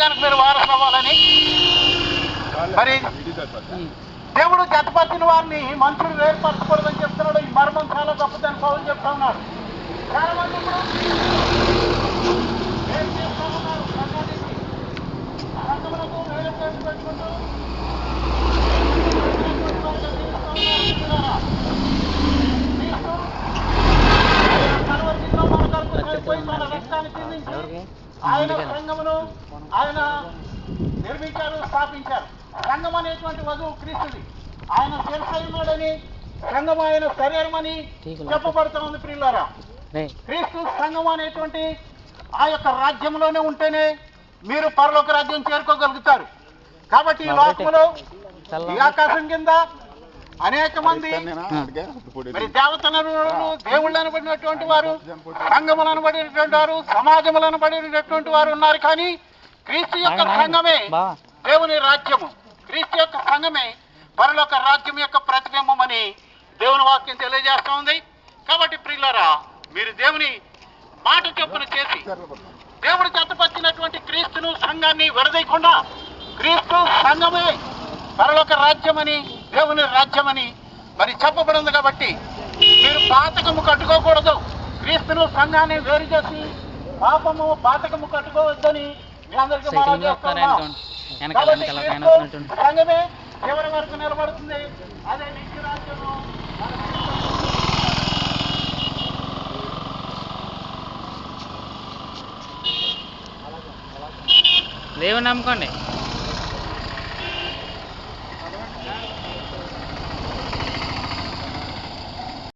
రాజ్యానికి మీరు వారసు అవ్వాలని. మరి దేవుడు జతపరిచిన వారిని మనుషులు వేరుపరచకూడదని చెప్తున్నాడు. ఈ మర్మం చాలా గొప్పదని పౌలు చెప్తా ఉన్నాడు. చాలా మంది ఇప్పుడు ఏం చేస్తా ఉన్నారు? సంఘములకు వేరే పేరు పెట్టుకుంటూ ఆయన సంఘమును ఆయన నిర్మించారు, స్థాపించారు. సంఘం అనేటువంటి వధువు క్రీస్తుది. ఆయన శిరసైనాడని సంఘం ఆయన శరీరమని చెప్పబడుతూ ఉంది. ప్రియులారా, క్రీస్తు సంఘం అనేటువంటి ఆ యొక్క రాజ్యంలోనే ఉంటేనే మీరు పరలోక రాజ్యం చేరుకోగలుగుతారు. కాబట్టి ఈ లోకంలో ఈ ఆకాశం కింద అనేక మంది మరి దేవతలను, దేవుళ్ళు అనబడినటువంటి వారు, సంఘములు అనబడినటువంటి వారు, సమాజములు అనబడినటువంటి వారు ఉన్నారు. కానీ క్రీస్తు యొక్క సంఘమే దేవుని రాజ్యము. క్రీస్తు యొక్క సంఘమే పరలోక రాజ్యం యొక్క ప్రతిబింబం అని దేవుని వాక్యం తెలియజేస్తూ ఉంది. కాబట్టి ప్రియులారా, మీరు దేవుని మాట చొప్పున చేసి దేవుడు జతపరిచినటువంటి క్రీస్తును సంఘాన్ని విడదీయకుండా క్రీస్తు సంఘమే పరలోక రాజ్యమని, దేవుని రాజ్యమని మరి చెప్పబడింది. కాబట్టి మీరు పాతకము కట్టుకోకూడదు. క్రీస్తును సంఘాన్ని వేరు చేసి పాపము పాతకము కట్టుకోవద్దని మీ అందరికీ మనం చేస్తున్నాం. సంఘమే చివరి వరకు నిలబడుతుంది. అదే నిత్య రాజ్యము. దేవుని నమ్ముకోండి.